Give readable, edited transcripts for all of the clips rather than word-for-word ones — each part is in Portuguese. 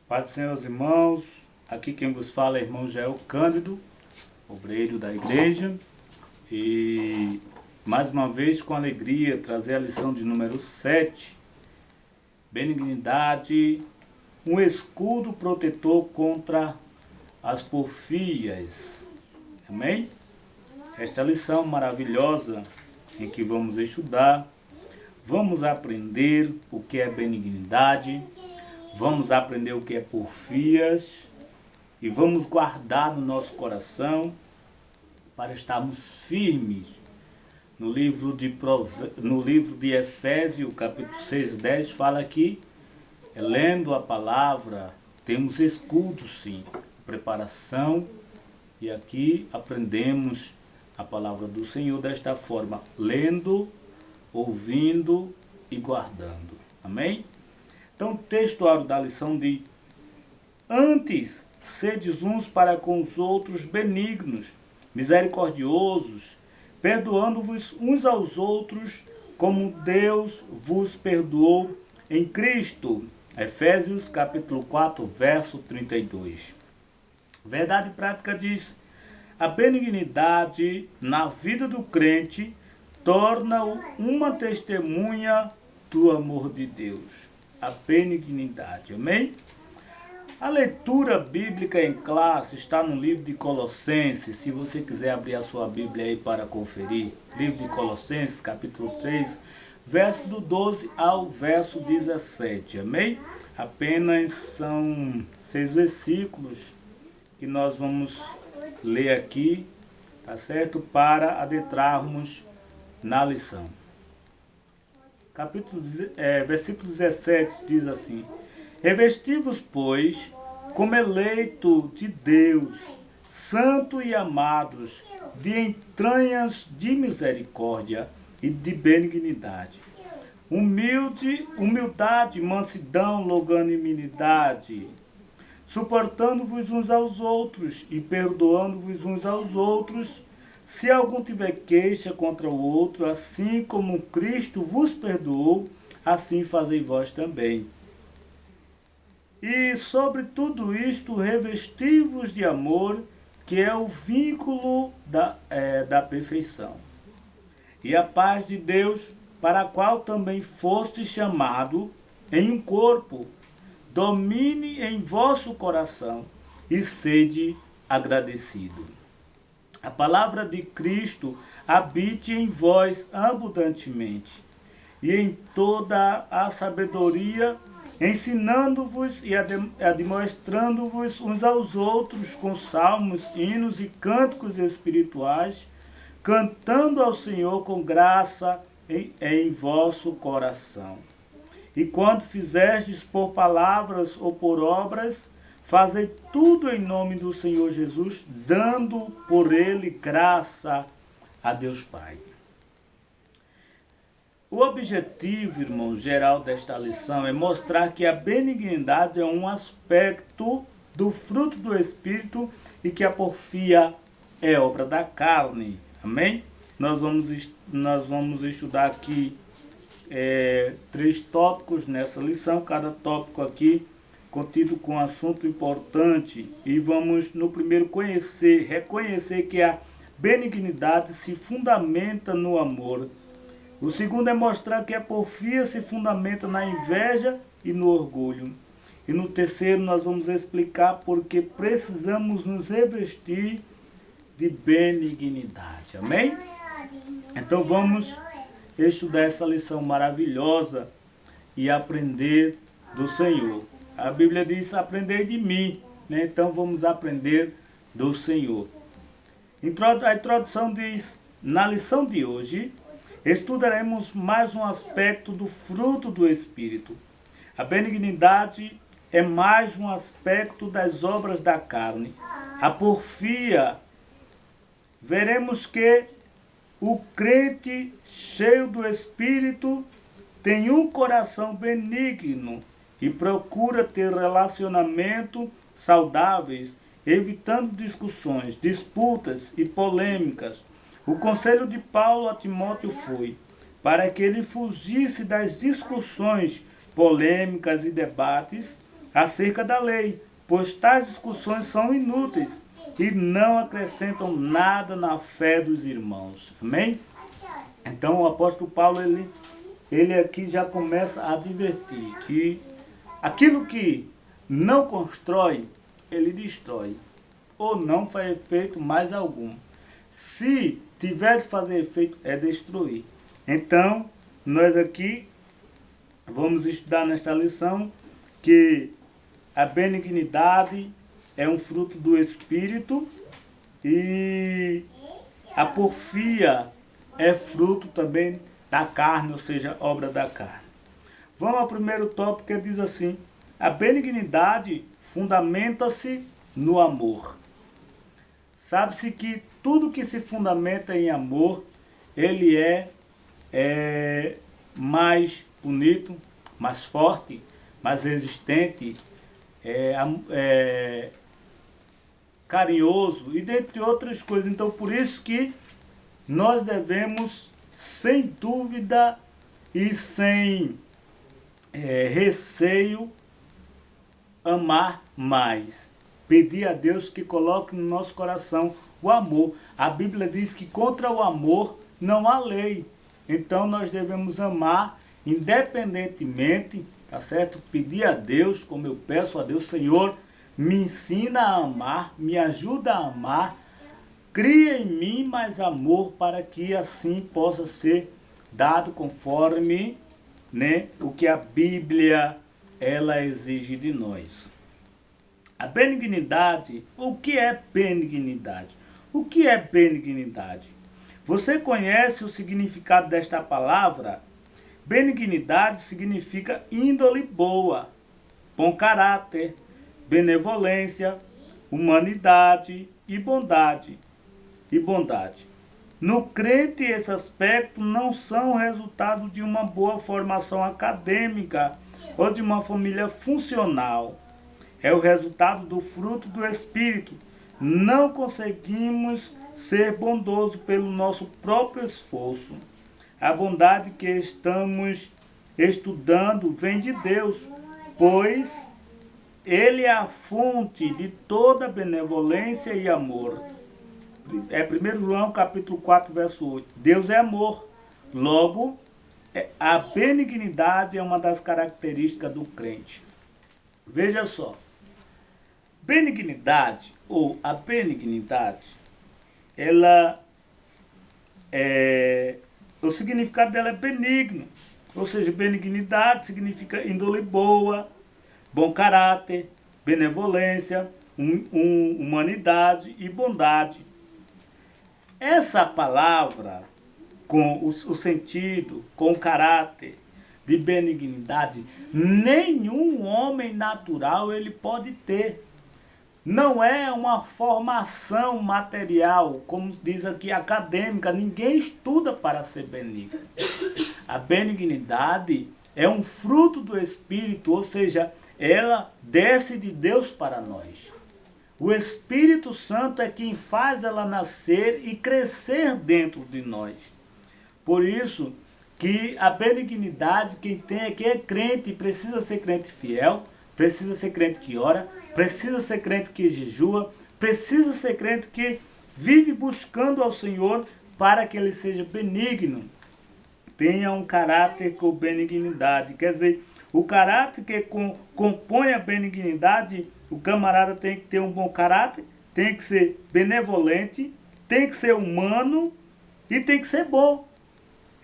Paz do Senhor, irmãos. Aqui quem vos fala é irmão Jael Cândido, obreiro da igreja. E mais uma vez, com alegria, trazer a lição de número 7. Benignidade, um escudo protetor contra as porfias. Amém? Esta lição maravilhosa em que vamos estudar, vamos aprender o que é benignidade, vamos aprender o que é porfias e vamos guardar no nosso coração para estarmos firmes. No livro de Efésios, capítulo 6:10, fala que, lendo a palavra, temos escudo, sim, preparação, e aqui aprendemos a palavra do Senhor desta forma, lendo, ouvindo e guardando. Amém? Então, o textuário da lição diz: antes, sedes uns para com os outros benignos, misericordiosos, perdoando-vos uns aos outros, como Deus vos perdoou em Cristo. Efésios capítulo 4, verso 32. Verdade prática diz: a benignidade na vida do crente torna-o uma testemunha do amor de Deus. A benignidade, amém? A leitura bíblica em classe está no livro de Colossenses. Se você quiser abrir a sua Bíblia aí para conferir, livro de Colossenses, capítulo 3, verso do 12 ao verso 17, amém? Apenas são 6 versículos que nós vamos ler aqui, tá certo? Para adentrarmos na lição. Versículo 17 diz assim: revesti-vos, pois, como eleito de Deus, santo e amados, de entranhas de misericórdia e de benignidade, humildade, mansidão, longanimidade, suportando-vos uns aos outros e perdoando-vos uns aos outros, se algum tiver queixa contra o outro, assim como Cristo vos perdoou, assim fazei vós também. E sobre tudo isto, revesti-vos de amor, que é o vínculo da perfeição. E a paz de Deus, para a qual também foste chamado em um corpo, domine em vosso coração e sede agradecido. A palavra de Cristo habite em vós abundantemente, e em toda a sabedoria, ensinando-vos e admoestrando-vos uns aos outros com salmos, hinos e cânticos espirituais, cantando ao Senhor com graça em vosso coração. E quando fizerdes por palavras ou por obras, fazei tudo em nome do Senhor Jesus, dando por ele graça a Deus Pai. O objetivo, irmão, geral desta lição é mostrar que a benignidade é um aspecto do fruto do Espírito e que a porfia é obra da carne. Amém? Nós vamos estudar aqui 3 tópicos nessa lição, cada tópico aqui contido com um assunto importante, e vamos no primeiro reconhecer que a benignidade se fundamenta no amor. O segundo é mostrar que a porfia se fundamenta na inveja e no orgulho. E no terceiro nós vamos explicar porque precisamos nos revestir de benignidade. Amém? Então vamos estudar essa lição maravilhosa e aprender do Senhor. A Bíblia diz: aprendei de mim, né? Então vamos aprender do Senhor. A introdução diz: na lição de hoje, estudaremos mais um aspecto do fruto do Espírito. A benignidade é mais um aspecto das obras da carne. A porfia, veremos que o crente cheio do Espírito tem um coração benigno e procura ter relacionamentos saudáveis, evitando discussões, disputas e polêmicas. O conselho de Paulo a Timóteo foi para que ele fugisse das discussões, polêmicas e debates, acerca da lei, pois tais discussões são inúteis e não acrescentam nada na fé dos irmãos. Amém? Então o apóstolo Paulo, ele aqui já começa a advertir que aquilo que não constrói, ele destrói, ou não faz efeito mais algum. Se tiver de fazer efeito, é destruir. Então, nós aqui vamos estudar nesta lição que a benignidade é um fruto do Espírito e a porfia é fruto também da carne, ou seja, obra da carne. Vamos ao primeiro tópico, que diz assim: a benignidade fundamenta-se no amor. Sabe-se que tudo que se fundamenta em amor, ele é mais bonito, mais forte, mais resistente, carinhoso e dentre outras coisas. Então, por isso que nós devemos, sem dúvida e sem receio, amar mais. Pedir a Deus que coloque no nosso coração o amor. A Bíblia diz que contra o amor não há lei. Então nós devemos amar independentemente, tá certo? Pedir a Deus, como eu peço a Deus: Senhor, me ensina a amar, me ajuda a amar, cria em mim mais amor, para que assim possa ser dado conforme, o que a Bíblia ela exige de nós. A benignidade, o que é benignidade? O que é benignidade? Você conhece o significado desta palavra? Benignidade significa índole boa, bom caráter, benevolência, humanidade e bondade. No crente, esse aspecto não são resultado de uma boa formação acadêmica ou de uma família funcional. É o resultado do fruto do Espírito. Não conseguimos ser bondosos pelo nosso próprio esforço. A bondade que estamos estudando vem de Deus, pois Ele é a fonte de toda benevolência e amor. É 1 João capítulo 4, verso 8. Deus é amor. Logo, a benignidade é uma das características do crente. Veja só. Benignidade, ou a benignidade, o significado dela é benigno. Ou seja, benignidade significa índole boa, bom caráter, benevolência, humanidade e bondade. Essa palavra, com o sentido, com o caráter de benignidade, nenhum homem natural ele pode ter. Não é uma formação material, como diz aqui, acadêmica. Ninguém estuda para ser benigno. A benignidade é um fruto do Espírito, ou seja, ela desce de Deus para nós. O Espírito Santo é quem faz ela nascer e crescer dentro de nós. Por isso que a benignidade, quem tem aqui é crente, precisa ser crente fiel, precisa ser crente que ora, precisa ser crente que jejua, precisa ser crente que vive buscando ao Senhor para que ele seja benigno. Tenha um caráter com benignidade. Quer dizer, o caráter que compõe a benignidade, o camarada tem que ter um bom caráter, tem que ser benevolente, tem que ser humano e tem que ser bom.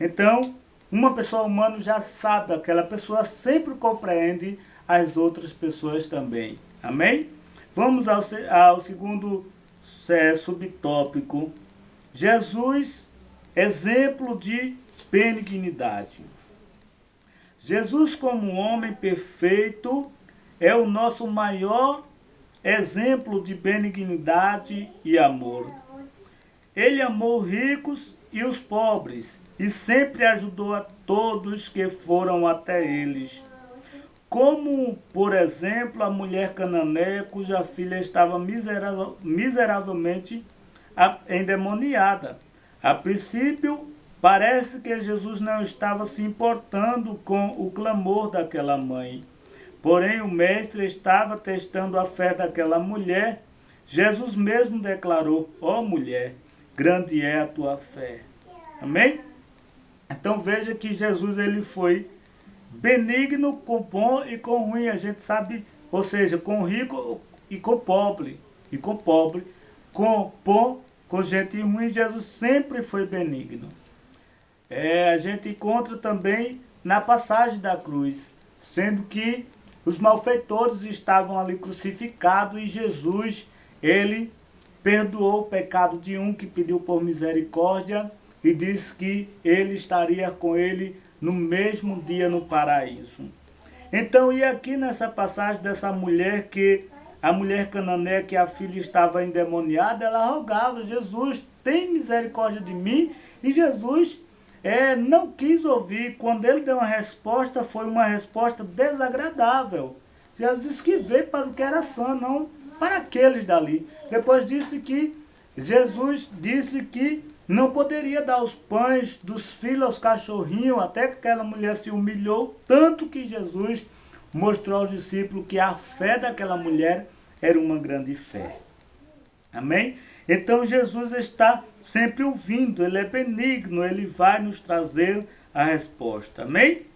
Então, uma pessoa humana já sabe, aquela pessoa sempre compreende as outras pessoas também. Amém? Vamos ao segundo subtópico. Jesus, exemplo de benignidade. Jesus, como um homem perfeito, é o nosso maior exemplo de benignidade e amor. Ele amou os ricos e os pobres e sempre ajudou a todos que foram até eles. Como, por exemplo, a mulher cananeia cuja filha estava miseravelmente endemoniada. A princípio, parece que Jesus não estava se importando com o clamor daquela mãe. Porém, o mestre estava testando a fé daquela mulher. Jesus mesmo declarou: ó mulher, grande é a tua fé. Amém? Então veja que Jesus ele foi benigno com bom e com ruim, a gente sabe, ou seja, com rico e com pobre, com bom, com gente ruim, Jesus sempre foi benigno. A gente encontra também na passagem da cruz, sendo que os malfeitores estavam ali crucificados e Jesus, ele perdoou o pecado de um que pediu por misericórdia e disse que ele estaria com ele no mesmo dia no paraíso. Então, e aqui nessa passagem dessa mulher, que a mulher cananeia, que a filha estava endemoniada, ela rogava: Jesus, tem misericórdia de mim. E Jesus não quis ouvir. Quando ele deu uma resposta, foi uma resposta desagradável. Jesus disse que veio para o que era sã, não para aqueles dali. Depois disse que Jesus disse que não poderia dar os pães dos filhos aos cachorrinhos, até que aquela mulher se humilhou, tanto que Jesus mostrou aos discípulos que a fé daquela mulher era uma grande fé. Amém? Então Jesus está sempre ouvindo, ele é benigno, ele vai nos trazer a resposta. Amém?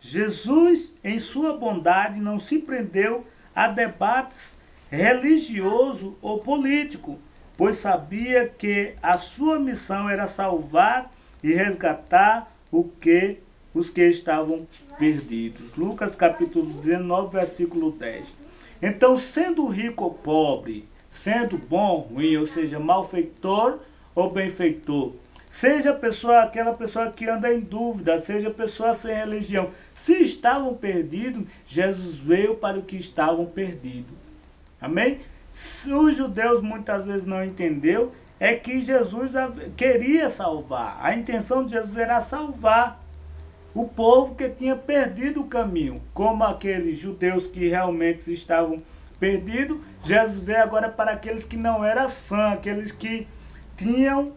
Jesus, em sua bondade, não se prendeu a debates religiosos ou políticos, pois sabia que a sua missão era salvar e resgatar os que estavam perdidos. Lucas capítulo 19, versículo 10. Então, sendo rico ou pobre, sendo bom ou ruim, ou seja, malfeitor ou benfeitor, seja aquela pessoa que anda em dúvida, seja pessoa sem religião, se estavam perdidos, Jesus veio para o que estavam perdidos. Amém? Os judeus muitas vezes não entendeu é que Jesus queria salvar. A intenção de Jesus era salvar o povo que tinha perdido o caminho. Como aqueles judeus que realmente estavam perdidos, Jesus veio agora para aqueles que não eram sãos, aqueles que tinham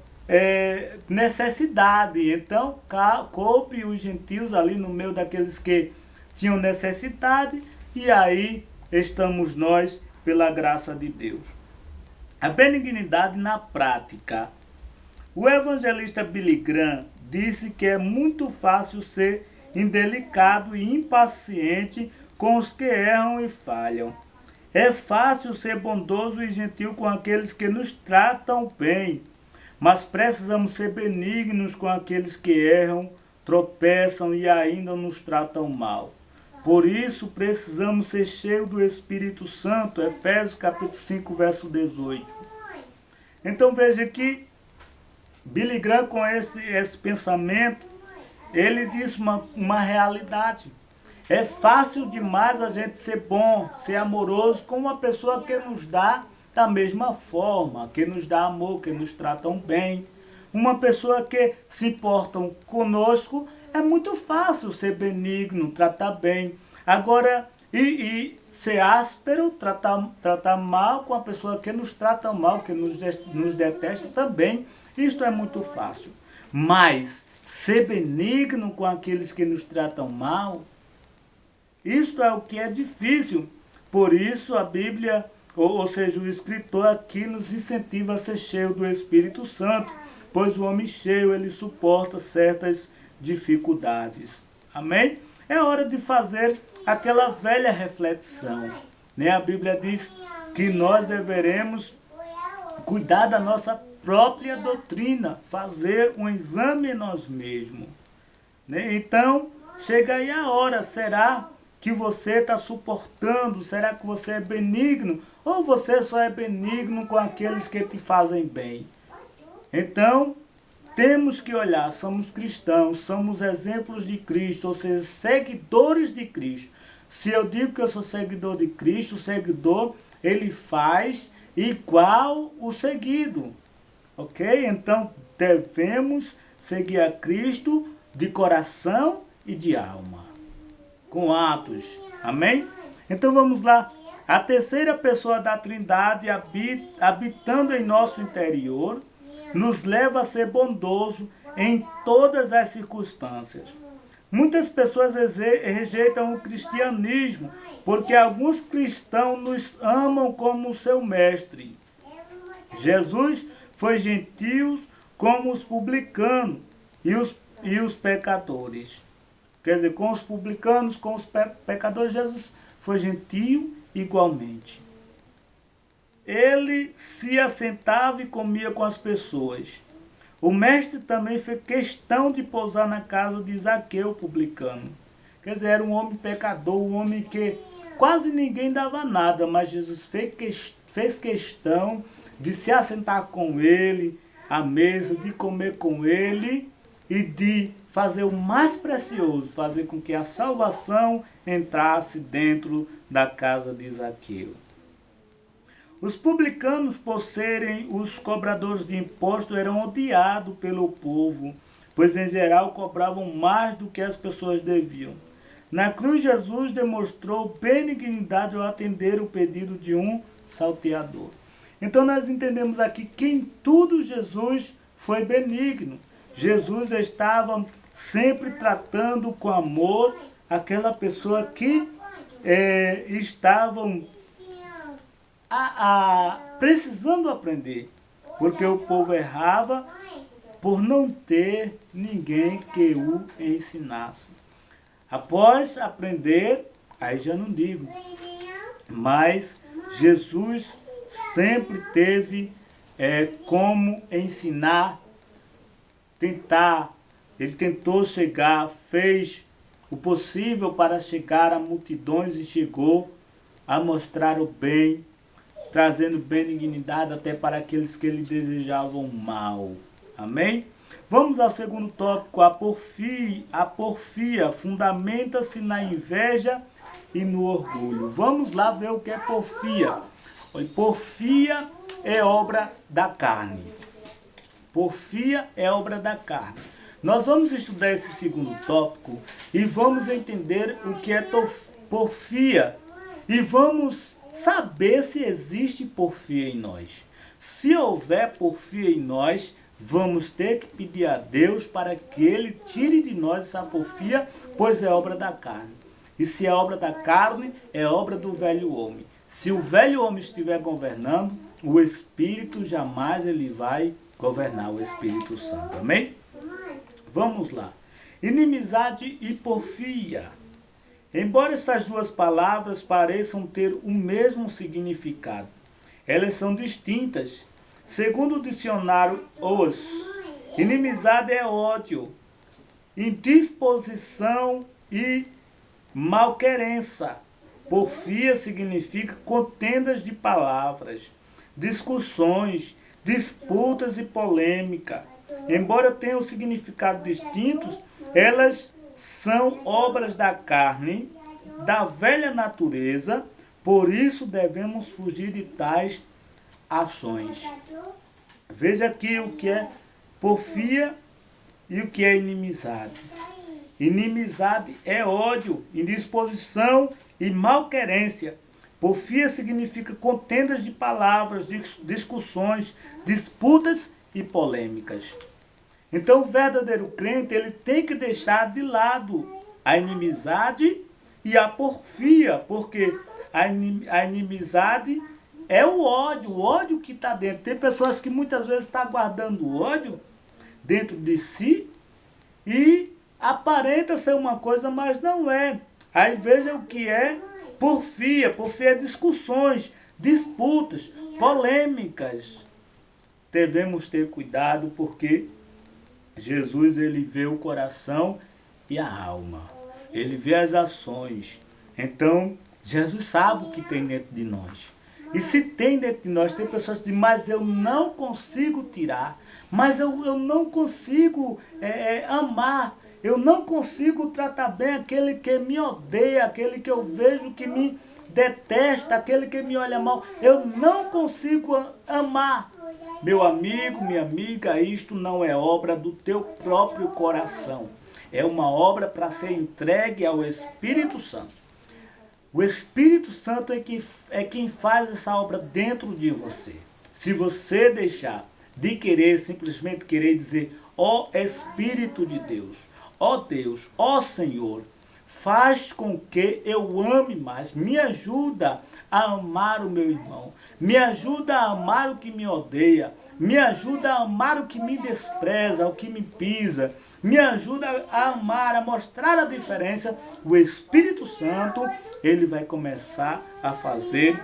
necessidade. Então, coube os gentios ali no meio daqueles que tinham necessidade, e aí estamos nós pela graça de Deus. A benignidade na prática. O evangelista Billy Graham disse que é muito fácil ser indelicado e impaciente com os que erram e falham. É fácil ser bondoso e gentil com aqueles que nos tratam bem, mas precisamos ser benignos com aqueles que erram, tropeçam e ainda nos tratam mal. Por isso precisamos ser cheios do Espírito Santo. Efésios capítulo 5, verso 18. Então veja que Billy Graham, com esse pensamento, ele disse uma realidade. É fácil demais a gente ser bom, ser amoroso com uma pessoa que nos dá da mesma forma, que nos dá amor, que nos tratam bem. Uma pessoa que se importam conosco, é muito fácil ser benigno, tratar bem. Agora, e ser áspero, tratar mal com a pessoa que nos trata mal, que nos detesta também, isto é muito fácil. Mas ser benigno com aqueles que nos tratam mal, isto é o que é difícil. Por isso a Bíblia, ou seja, o escritor aqui nos incentiva a ser cheio do Espírito Santo, pois o homem cheio, ele suporta certas dificuldades. Amém? É hora de fazer aquela velha reflexão. Né? A Bíblia diz que nós deveremos cuidar da nossa própria doutrina, fazer um exame em nós mesmos. Né? Então, chega aí a hora. Será que você está suportando? Será que você é benigno? Ou você só é benigno com aqueles que te fazem bem? Então, temos que olhar, somos cristãos, somos exemplos de Cristo, ou seja, seguidores de Cristo. Se eu digo que eu sou seguidor de Cristo, o seguidor, ele faz igual o seguido. Ok? Então, devemos seguir a Cristo de coração e de alma, com atos. Amém? Então, vamos lá. A terceira pessoa da Trindade habitando em nosso interior, nos leva a ser bondoso em todas as circunstâncias. Muitas pessoas rejeitam o cristianismo porque alguns cristãos nos amam como seu mestre. Jesus foi gentil como os publicanos e os pecadores. Quer dizer, com os publicanos, com os pecadores, Jesus foi gentil igualmente. Ele se assentava e comia com as pessoas. O mestre também fez questão de pousar na casa de Zaqueu, publicano. Quer dizer, era um homem pecador, um homem que quase ninguém dava nada, mas Jesus fez questão de se assentar com ele à mesa, de comer com ele e de fazer o mais precioso, fazer com que a salvação entrasse dentro da casa de Zaqueu. Os publicanos, por serem os cobradores de impostos, eram odiados pelo povo, pois em geral cobravam mais do que as pessoas deviam. Na cruz, Jesus demonstrou benignidade ao atender o pedido de um salteador. Então nós entendemos aqui que em tudo Jesus foi benigno. Jesus estava sempre tratando com amor aquela pessoa que estavam precisando aprender, porque o povo errava por não ter ninguém que o ensinasse. Após aprender, aí já não digo, mas Jesus sempre teve como ensinar, ele tentou chegar, fez o possível para chegar a multidões e chegou a mostrar o bem, trazendo benignidade até para aqueles que lhe desejavam mal. Amém? Vamos ao segundo tópico, a porfia. A porfia fundamenta-se na inveja e no orgulho. Vamos lá ver o que é porfia. Porfia é obra da carne. Porfia é obra da carne. Nós vamos estudar esse segundo tópico e vamos entender o que é porfia. E vamos saber se existe porfia em nós. Se houver porfia em nós, vamos ter que pedir a Deus para que Ele tire de nós essa porfia, pois é obra da carne. E se é obra da carne, é obra do velho homem. Se o velho homem estiver governando, o Espírito jamais ele vai governar, o Espírito Santo. Amém? Vamos lá. Inimizade e porfia. Embora essas duas palavras pareçam ter o mesmo significado, elas são distintas. Segundo o dicionário Os, inimizade é ódio, indisposição e malquerença. Porfia significa contendas de palavras, discussões, disputas e polêmica. Embora tenham significados distintos, elas são obras da carne, da velha natureza, por isso devemos fugir de tais ações. Veja aqui o que é porfia e o que é inimizade. Inimizade é ódio, indisposição e malquerência. Porfia significa contendas de palavras, discussões, disputas e polêmicas. Então o verdadeiro crente ele tem que deixar de lado a inimizade e a porfia, porque a inimizade é o ódio que está dentro. Tem pessoas que muitas vezes estão guardando ódio dentro de si e aparenta ser uma coisa, mas não é. Aí veja o que é porfia. Porfia é discussões, disputas, polêmicas. Devemos ter cuidado porque Jesus ele vê o coração e a alma. Ele vê as ações. Então, Jesus sabe o que tem dentro de nós. E se tem dentro de nós, tem pessoas que dizem, mas eu não consigo tirar. Mas eu não consigo amar. Eu não consigo tratar bem aquele que me odeia, aquele que eu vejo que me detesta, aquele que me olha mal. Eu não consigo amar. Meu amigo, minha amiga, isto não é obra do teu próprio coração. É uma obra para ser entregue ao Espírito Santo. O Espírito Santo é quem faz essa obra dentro de você. Se você deixar de querer, simplesmente querer dizer, ó Espírito de Deus, ó Deus, ó Senhor, faz com que eu ame mais. Me ajuda a amar o meu irmão. Me ajuda a amar o que me odeia. Me ajuda a amar o que me despreza, o que me pisa. Me ajuda a amar, a mostrar a diferença. O Espírito Santo, ele vai começar a fazer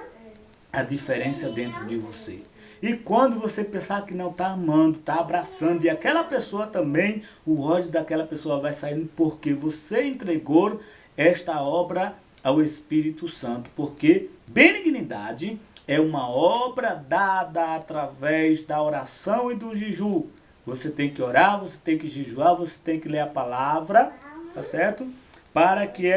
a diferença dentro de você. E quando você pensar que não está amando, está abraçando, e aquela pessoa também, o ódio daquela pessoa vai saindo, porque você entregou esta obra ao Espírito Santo. Porque benignidade é uma obra dada através da oração e do jejum. Você tem que orar, você tem que jejuar, você tem que ler a palavra, tá certo? Para que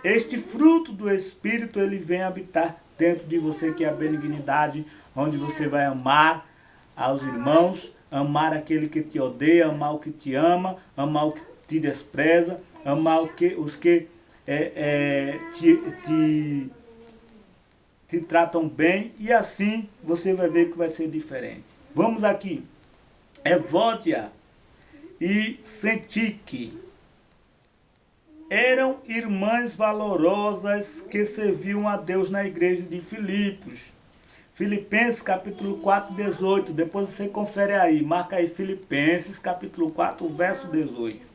este fruto do Espírito ele venha habitar dentro de você, que é a benignidade, onde você vai amar aos irmãos, amar aquele que te odeia, amar o que te ama, amar o que te despreza, amar os que te tratam bem, e assim você vai ver que vai ser diferente. Vamos aqui. Evódia e Sintique eram irmãs valorosas que serviam a Deus na igreja de Filipos. Filipenses capítulo 4, 18. Depois você confere aí, marca aí Filipenses capítulo 4, verso 18.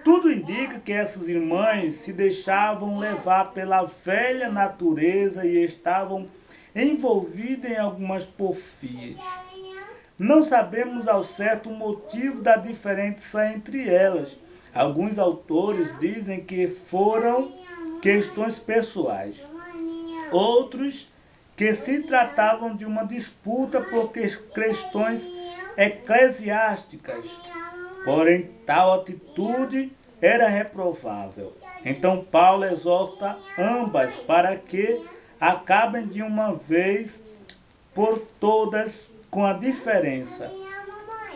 Tudo indica que essas irmãs se deixavam levar pela velha natureza e estavam envolvidas em algumas porfias. Não sabemos ao certo o motivo da diferença entre elas. Alguns autores dizem que foram questões pessoais. Outros que se tratavam de uma disputa por questões eclesiásticas. Porém, tal atitude era reprovável. Então Paulo exorta ambas para que acabem de uma vez por todas com a diferença.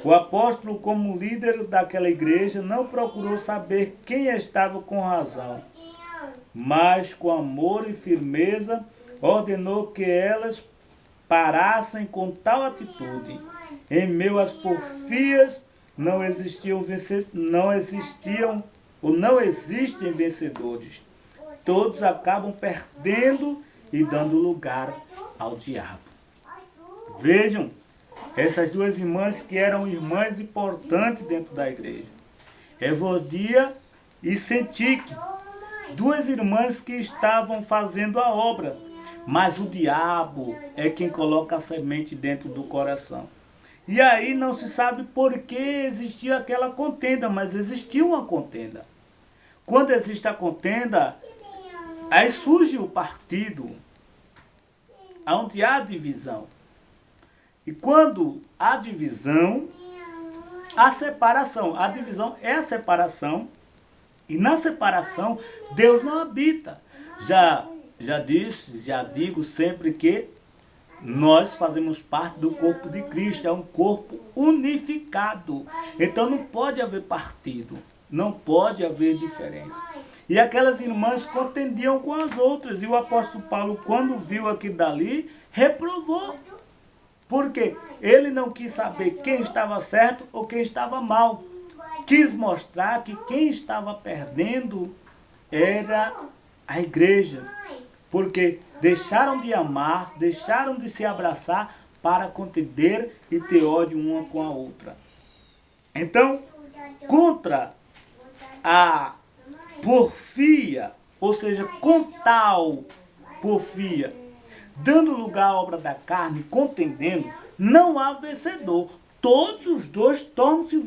O apóstolo, como líder daquela igreja, não procurou saber quem estava com razão, mas com amor e firmeza ordenou que elas parassem com tal atitude. Em meio às porfias não existem vencedores. Todos acabam perdendo e dando lugar ao diabo. Vejam, essas duas irmãs que eram irmãs importantes dentro da igreja. Evodia e Sintique, duas irmãs que estavam fazendo a obra, mas o diabo é quem coloca a semente dentro do coração. E aí não se sabe por que existia aquela contenda, mas existia uma contenda. Quando existe a contenda, aí surge o partido, onde há divisão. E quando há divisão, há separação. A divisão é a separação, e na separação Deus não habita. Já digo sempre que nós fazemos parte do corpo de Cristo, é um corpo unificado. Então não pode haver partido, não pode haver diferença. E aquelas irmãs contendiam com as outras, e o apóstolo Paulo, quando viu aquilo dali, reprovou. Porque ele não quis saber quem estava certo ou quem estava mal. Quis mostrar que quem estava perdendo era a igreja. Porque deixaram de amar, deixaram de se abraçar para contender e ter ódio uma com a outra. Então, contra a porfia, ou seja, com tal porfia, dando lugar à obra da carne, contendendo, não há vencedor. Todos os dois tornam-se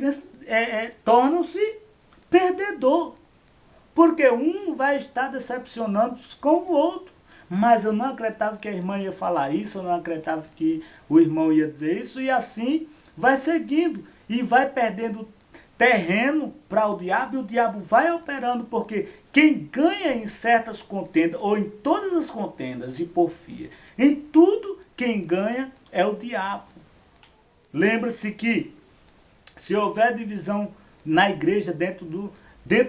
perdedor. Porque um vai estar decepcionando com o outro. Mas eu não acreditava que a irmã ia falar isso, eu não acreditava que o irmão ia dizer isso, e assim vai seguindo. E vai perdendo terreno para o diabo, e o diabo vai operando, porque quem ganha em certas contendas, ou em todas as contendas de porfia, em tudo quem ganha é o diabo. Lembre-se que se houver divisão na igreja, dentro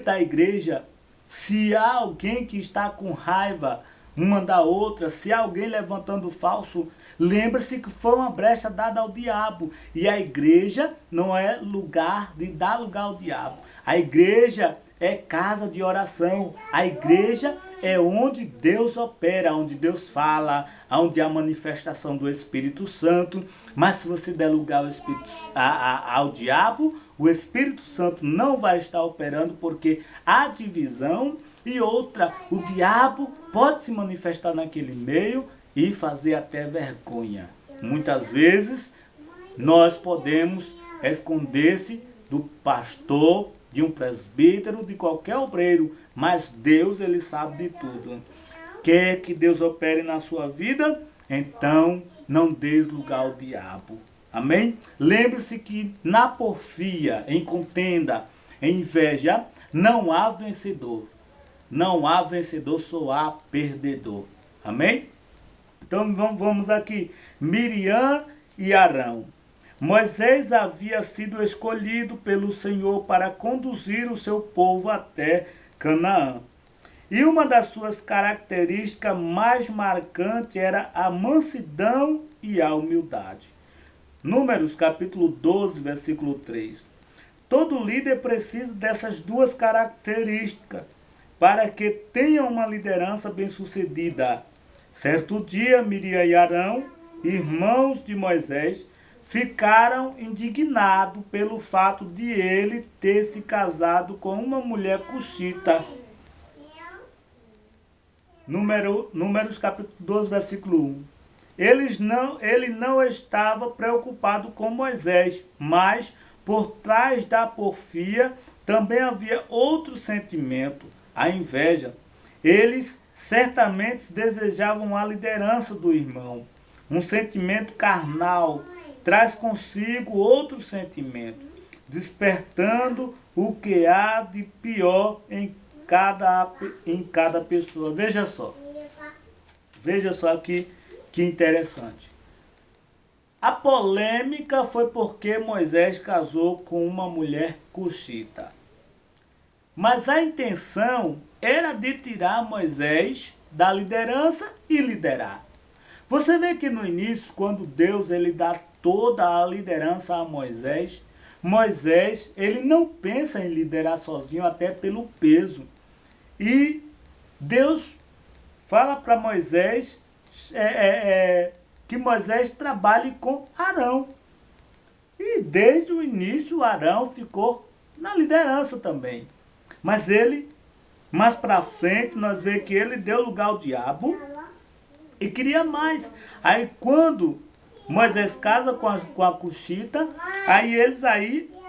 da igreja, se há alguém que está com raiva uma da outra, se há alguém levantando Lembre-se que foi uma brecha dada ao diabo. E a igreja não é lugar de dar lugar ao diabo. A igreja é casa de oração. A igreja é onde Deus opera, onde Deus fala, onde há manifestação do Espírito Santo. Mas se você der lugar ao diabo, o Espírito Santo não vai estar operando, porque há divisão. E outra, o diabo pode se manifestar naquele meio e fazer até vergonha. Muitas vezes nós podemos esconder-se do pastor, de um presbítero, de qualquer obreiro, mas Deus, ele sabe de tudo. Quer que Deus opere na sua vida? Então não dê lugar ao diabo. Amém? Lembre-se que na porfia, em contenda, em inveja, não há vencedor. Não há vencedor, só há perdedor. Amém? Então vamos aqui. Miriam e Arão. Moisés havia sido escolhido pelo Senhor para conduzir o seu povo até Canaã. E uma das suas características mais marcantes era a mansidão e a humildade. Números capítulo 12, versículo 3. Todo líder precisa dessas duas características para que tenha uma liderança bem-sucedida. Certo dia, Miriam e Arão, irmãos de Moisés, ficaram indignados pelo fato de ele ter se casado com uma mulher cuxita. Números capítulo 12, versículo 1. Ele não estava preocupado com Moisés, mas por trás da porfia também havia outro sentimento, a inveja. Eles certamente desejavam a liderança do irmão. Um sentimento carnal traz consigo outro sentimento, despertando o que há de pior em cada pessoa. Veja só aqui que interessante. A polêmica foi porque Moisés casou com uma mulher cuxita. Mas a intenção era de tirar Moisés da liderança e liderar. Você vê que no início, quando Deus ele dá toda a liderança a Moisés, Moisés ele não pensa em liderar sozinho, até pelo peso. E Deus fala para Moisés que Moisés trabalhe com Arão. E desde o início Arão ficou na liderança também. Mas para frente nós vemos que ele deu lugar ao diabo e queria mais. Aí quando Moisés casa com a cuxita, aí eles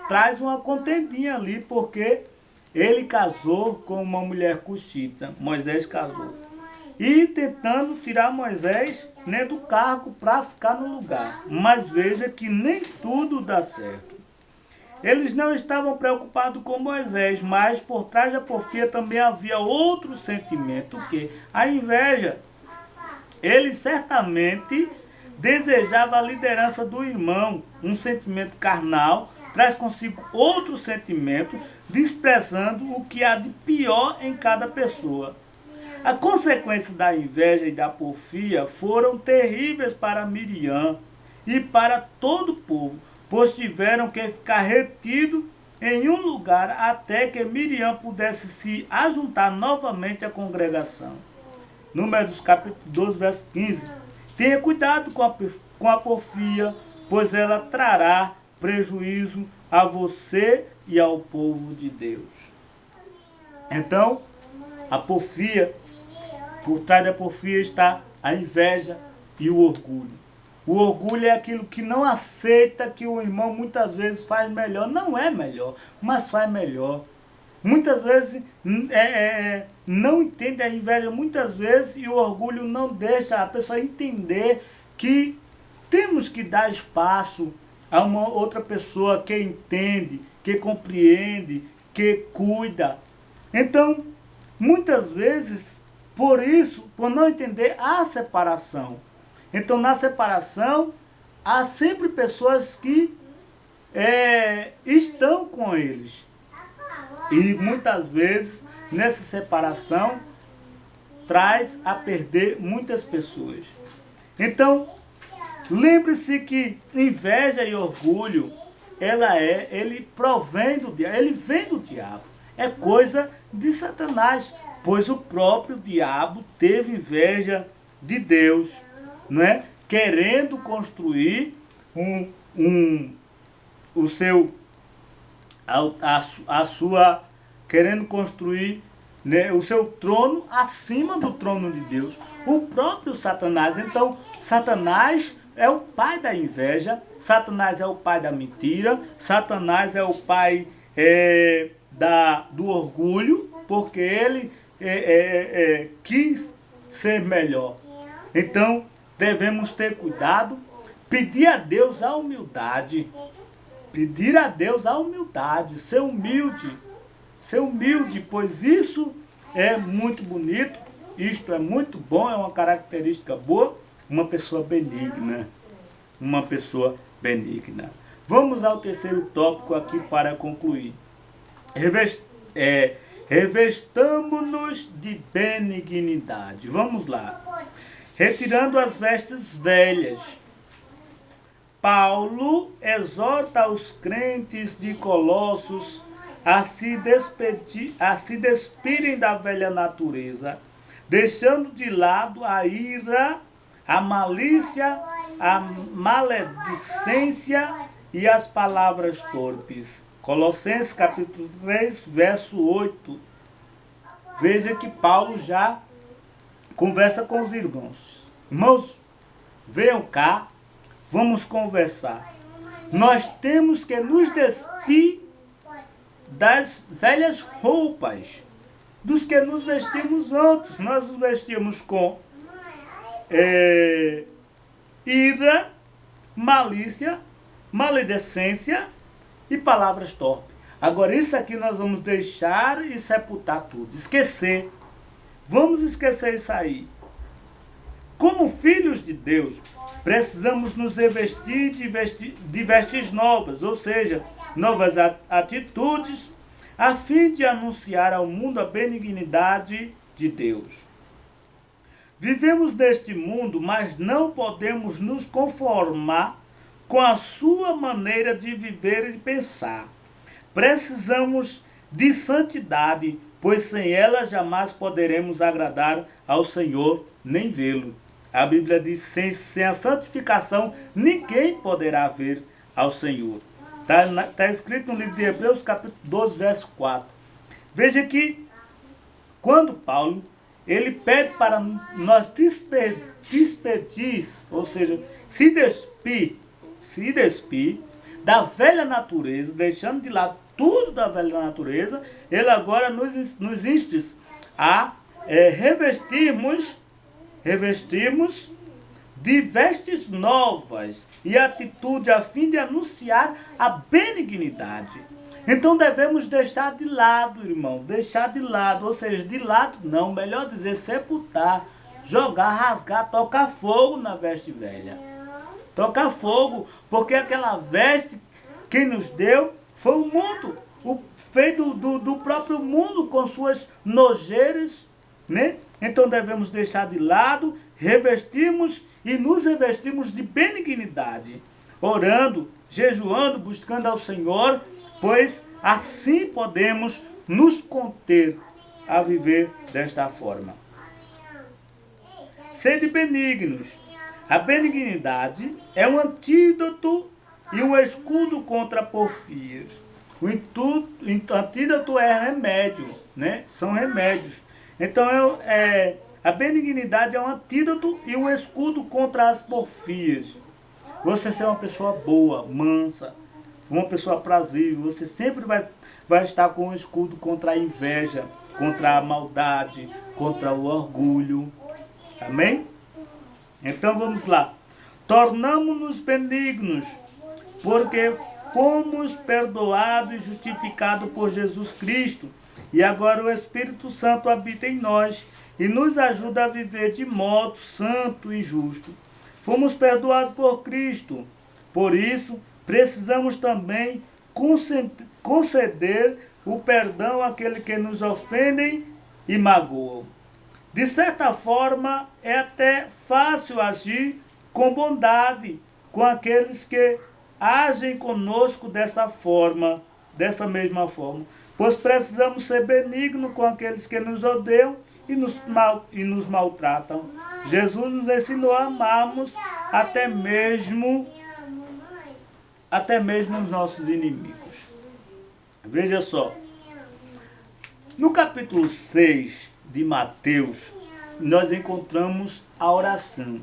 traz uma contendinha ali, porque ele casou com uma mulher cuxita. Moisés casou. E tentando tirar Moisés, né, do cargo para ficar no lugar. Mas veja que nem tudo dá certo. Eles não estavam preocupados com Moisés, mas por trás da porfia também havia outro sentimento, que a inveja. Ele certamente desejava a liderança do irmão. Um sentimento carnal traz consigo outro sentimento, desprezando o que há de pior em cada pessoa. A consequência da inveja e da porfia foram terríveis para Miriam e para todo o povo, pois tiveram que ficar retidos em um lugar até que Miriam pudesse se ajuntar novamente à congregação. Números capítulo 12, verso 15. Tenha cuidado com a porfia, pois ela trará prejuízo a você e ao povo de Deus. Então, a porfia, por trás da porfia está a inveja e o orgulho. O orgulho é aquilo que não aceita que o irmão muitas vezes faz melhor. Não é melhor, mas faz melhor. Muitas vezes não entende a inveja, muitas vezes, e o orgulho não deixa a pessoa entender que temos que dar espaço a uma outra pessoa que entende, que compreende, que cuida. Então, muitas vezes, por isso, por não entender a separação. Então, na separação, há sempre pessoas que estão com eles. E muitas vezes, nessa separação, traz a perder muitas pessoas. Então, Lembre-se que inveja e orgulho, ele provém do diabo, ele vem do diabo. É coisa de Satanás, pois o próprio diabo teve inveja de Deus, não é? Querendo construir o seu, a sua, querendo construir, né, o seu trono acima do trono de Deus. O próprio Satanás. Então, Satanás é o pai da inveja, Satanás é o pai da mentira, Satanás é o pai do orgulho, porque ele quis ser melhor. Então, devemos ter cuidado, pedir a Deus a humildade, ser humilde, pois isso é muito bonito, isto é muito bom, é uma característica boa, uma pessoa benigna. Vamos ao terceiro tópico aqui para concluir. Revestamo-nos de benignidade. Vamos lá. Retirando as vestes velhas. Paulo exorta os crentes de Colossos a se despirem da velha natureza, deixando de lado a ira, a malícia, a maledicência e as palavras torpes. Colossenses capítulo 3, verso 8. Veja que Paulo já conversa com os irmãos. Irmãos, venham cá, vamos conversar. Nós temos que nos despir das velhas roupas, dos que nos vestimos antes. Nós nos vestimos com ira, malícia, maledicência e palavras torpes. Agora, isso aqui nós vamos deixar e sepultar tudo. Esquecer. Vamos esquecer isso aí. Como filhos de Deus, precisamos nos revestir de vestes novas, ou seja, novas atitudes, a fim de anunciar ao mundo a benignidade de Deus. Vivemos neste mundo, mas não podemos nos conformar com a sua maneira de viver e de pensar. Precisamos de santidade, pois sem ela jamais poderemos agradar ao Senhor nem vê-lo. A Bíblia diz, sem a santificação, ninguém poderá ver ao Senhor. Está escrito no livro de Hebreus, capítulo 12, verso 4. Veja que, quando Paulo, ele pede para nós despedir, ou seja, se despir da velha natureza, deixando de lado tudo da velha natureza, ele agora nos insta a revestirmos de vestes novas e atitude a fim de anunciar a benignidade. Então devemos deixar de lado, irmão, ou seja, de lado não, melhor dizer, sepultar, jogar, rasgar, tocar fogo na veste velha. Tocar fogo, porque aquela veste que nos deu foi o mundo, feito do próprio mundo com suas nojeiras, né? Então devemos deixar de lado, nos revestimos de benignidade, orando, jejuando, buscando ao Senhor, pois assim podemos nos conter a viver desta forma. Sede benignos. A benignidade é um antídoto e um escudo contra porfias. O antídoto é remédio, né? São remédios. Então, a benignidade é um antídoto e um escudo contra as porfias. Você ser uma pessoa boa, mansa, uma pessoa aprazível, você sempre vai estar com um escudo contra a inveja, contra a maldade, contra o orgulho. Amém? Então vamos lá. Tornamo-nos benignos, porque fomos perdoados e justificados por Jesus Cristo. E agora o Espírito Santo habita em nós e nos ajuda a viver de modo santo e justo. Fomos perdoados por Cristo. Por isso, precisamos também conceder o perdão àqueles que nos ofendem e magoam. De certa forma, é até fácil agir com bondade com aqueles que agem conosco dessa mesma forma. Pois precisamos ser benignos com aqueles que nos odeiam e nos maltratam. Jesus nos ensinou a amarmos até mesmo os nossos inimigos. Veja só, no capítulo 6 de Mateus, nós encontramos a oração.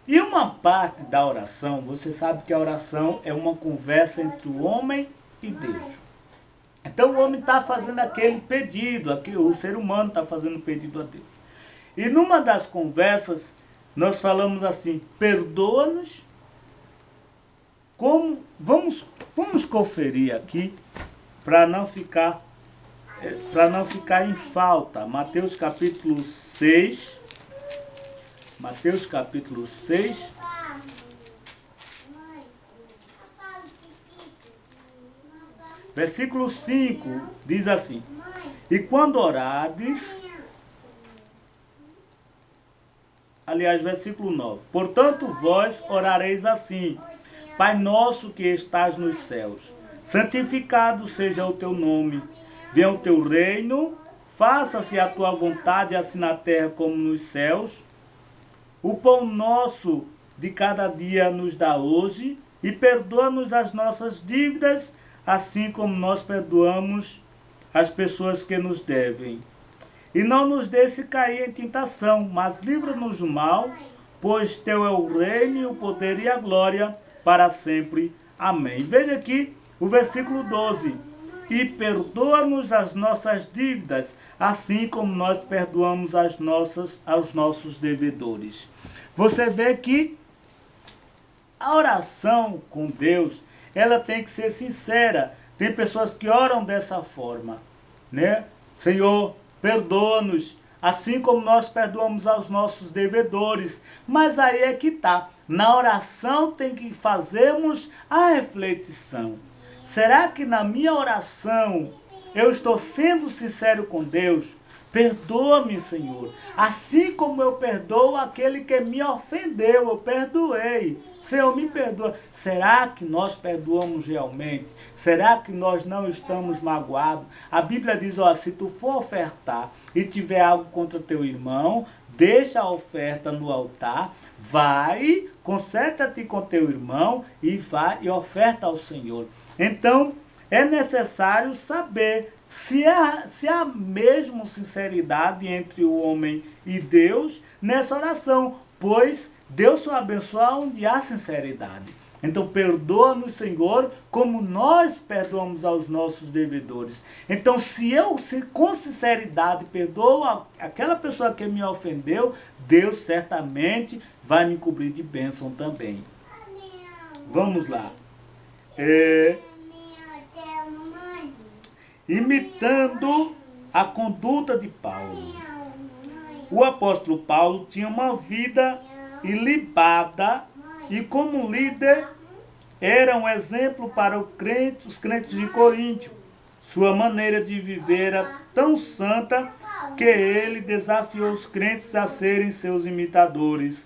E uma parte da oração, você sabe que a oração é uma conversa entre o homem e Deus. Então o homem está fazendo aquele pedido, o ser humano está fazendo um pedido a Deus. E numa das conversas, nós falamos assim, perdoa-nos. Vamos conferir aqui, para não ficar em falta. Mateus capítulo 6. Mateus capítulo 6. Versículo 5 diz assim: e quando orades, aliás, versículo 9: portanto vós orareis assim: Pai nosso que estás nos céus, santificado seja o teu nome, venha o teu reino, faça-se a tua vontade, assim na terra como nos céus. O pão nosso de cada dia nos dá hoje, e perdoa-nos as nossas dívidas, assim como nós perdoamos as pessoas que nos devem. E não nos deixe cair em tentação, mas livra-nos do mal, pois teu é o reino, e o poder e a glória para sempre. Amém. Veja aqui o versículo 12. E perdoa-nos as nossas dívidas, assim como nós perdoamos aos nossos devedores. Você vê que a oração com Deus, ela tem que ser sincera. Tem pessoas que oram dessa forma, né? Senhor, perdoa-nos, assim como nós perdoamos aos nossos devedores. Mas aí é que está. Na oração tem que fazermos a reflexão. Será que na minha oração eu estou sendo sincero com Deus? Perdoa-me, Senhor. Assim como eu perdoo aquele que me ofendeu, eu perdoei. Senhor, me perdoa. Será que nós perdoamos realmente? Será que nós não estamos magoados? A Bíblia diz, se tu for ofertar e tiver algo contra teu irmão, deixa a oferta no altar, vai, conserta-te com teu irmão e vai e oferta ao Senhor. Então, é necessário saber se há mesmo sinceridade entre o homem e Deus nessa oração, pois Deus só abençoa onde há sinceridade. Então, perdoa-nos, Senhor, como nós perdoamos aos nossos devedores. Então, se com sinceridade perdoo aquela pessoa que me ofendeu, Deus certamente vai me cobrir de bênção também. Vamos lá. Imitando a conduta de Paulo. O apóstolo Paulo tinha uma vida ilibada e como líder era um exemplo para os crentes de Coríntio. Sua maneira de viver era tão santa que ele desafiou os crentes a serem seus imitadores.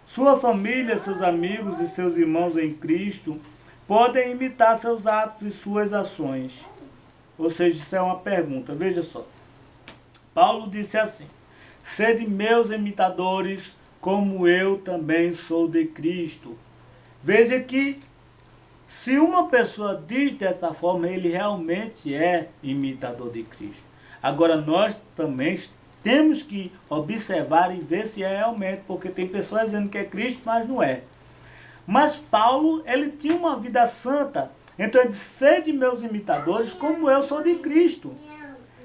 Sua família, seus amigos e seus irmãos em Cristo podem imitar seus atos e suas ações. Ou seja, isso é uma pergunta. Veja só. Paulo disse assim: sede meus imitadores, como eu também sou de Cristo. Veja que se uma pessoa diz dessa forma, ele realmente é imitador de Cristo. Agora nós também temos que observar e ver se é realmente, porque tem pessoas dizendo que é Cristo, mas não é. Mas Paulo, ele tinha uma vida santa. Então ele disse, sede meus imitadores, como eu sou de Cristo.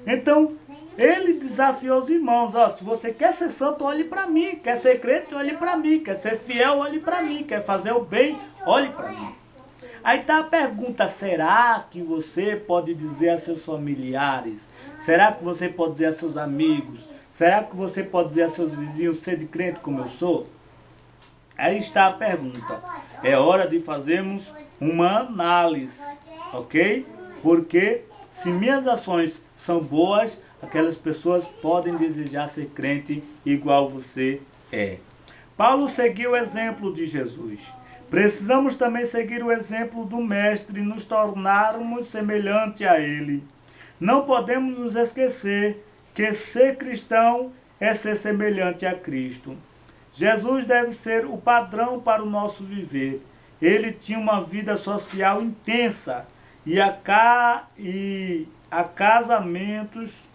Então, ele desafiou os irmãos, se você quer ser santo, olhe para mim. Quer ser crente, olhe para mim. Quer ser fiel, olhe para mim. Quer fazer o bem, olhe para mim. Aí está a pergunta, será que você pode dizer a seus familiares? Será que você pode dizer a seus amigos? Será que você pode dizer a seus vizinhos, sede crente como eu sou? Aí está a pergunta. É hora de fazermos uma análise, ok? Porque se minhas ações são boas, aquelas pessoas podem desejar ser crente igual você é. Paulo seguiu o exemplo de Jesus. Precisamos também seguir o exemplo do Mestre e nos tornarmos semelhante a ele. Não podemos nos esquecer que ser cristão é ser semelhante a Cristo. Jesus deve ser o padrão para o nosso viver. Ele tinha uma vida social intensa e a casamentos.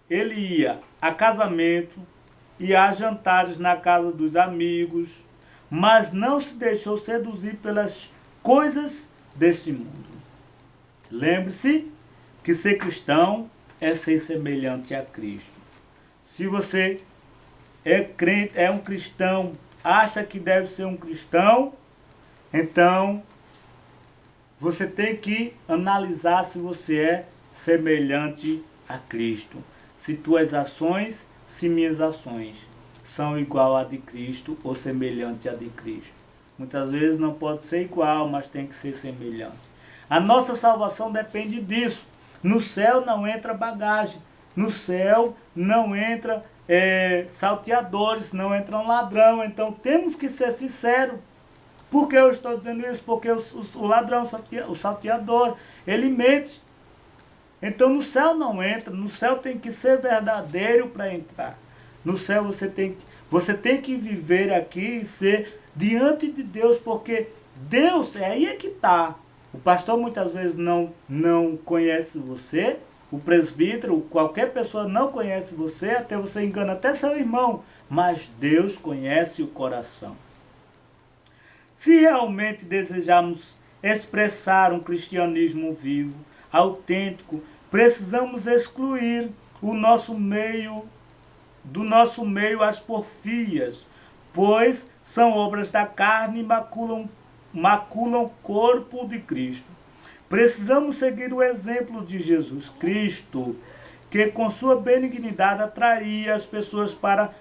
Ele ia a casamento e a jantares na casa dos amigos, mas não se deixou seduzir pelas coisas deste mundo. Lembre-se que ser cristão é ser semelhante a Cristo. Se você é crente, é um cristão, acha que deve ser um cristão, então você tem que analisar se você é semelhante a Cristo. Se tuas ações, se minhas ações são igual a de Cristo ou semelhante a de Cristo. Muitas vezes não pode ser igual, mas tem que ser semelhante. A nossa salvação depende disso. No céu não entra bagagem. No céu não entra salteadores, não entra um ladrão. Então temos que ser sinceros. Por que eu estou dizendo isso? Porque o ladrão, o salteador, ele mente. Então no céu não entra, no céu tem que ser verdadeiro para entrar. No céu você tem que viver aqui e ser diante de Deus, porque Deus, aí é que está. O pastor muitas vezes não conhece você, o presbítero, qualquer pessoa não conhece você, até você engana até seu irmão, mas Deus conhece o coração. Se realmente desejamos expressar um cristianismo vivo, autêntico, precisamos excluir do nosso meio as porfias, pois são obras da carne e maculam o corpo de Cristo. Precisamos seguir o exemplo de Jesus Cristo, que com sua benignidade atraía as pessoas para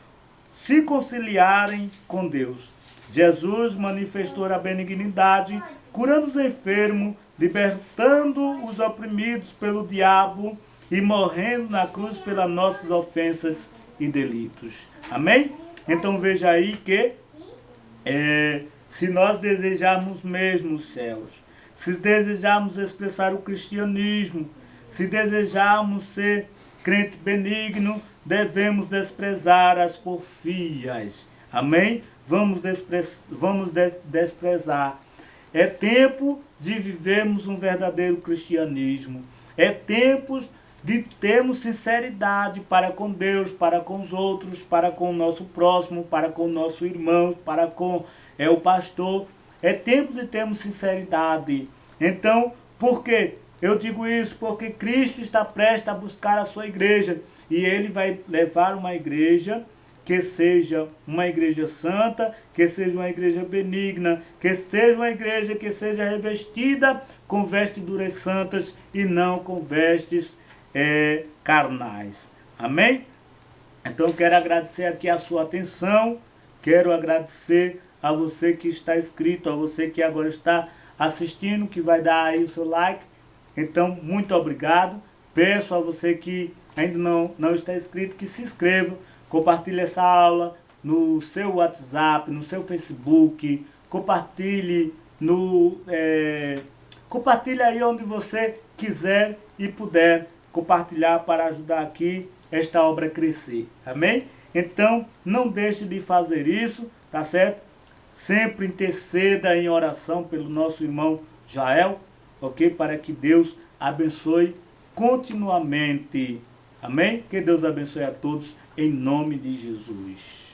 se conciliarem com Deus. Jesus manifestou a benignidade, curando os enfermos, libertando os oprimidos pelo diabo e morrendo na cruz pelas nossas ofensas e delitos. Amém? Então veja aí que se nós desejarmos mesmo os céus, se desejarmos expressar o cristianismo, se desejarmos ser crente benigno, devemos desprezar as porfias. Amém? Vamos desprezar. É tempo de vivermos um verdadeiro cristianismo. É tempo de termos sinceridade para com Deus, para com os outros, para com o nosso próximo, para com o nosso irmão, para com o pastor. É tempo de termos sinceridade. Então, por quê? Eu digo isso porque Cristo está prestes a buscar a sua igreja. E Ele vai levar uma igreja que seja uma igreja santa, que seja uma igreja benigna, que seja uma igreja que seja revestida com vestiduras santas e não com vestes carnais. Amém? Então quero agradecer aqui a sua atenção, quero agradecer a você que está inscrito, a você que agora está assistindo, que vai dar aí o seu like. Então, muito obrigado. Peço a você que ainda não está inscrito, que se inscreva, compartilhe essa aula no seu WhatsApp, no seu Facebook, compartilhe compartilhe aí onde você quiser e puder compartilhar para ajudar aqui esta obra a crescer. Amém? Então, não deixe de fazer isso, tá certo? Sempre interceda em oração pelo nosso irmão Jael, ok? Para que Deus abençoe continuamente. Amém? Que Deus abençoe a todos em nome de Jesus.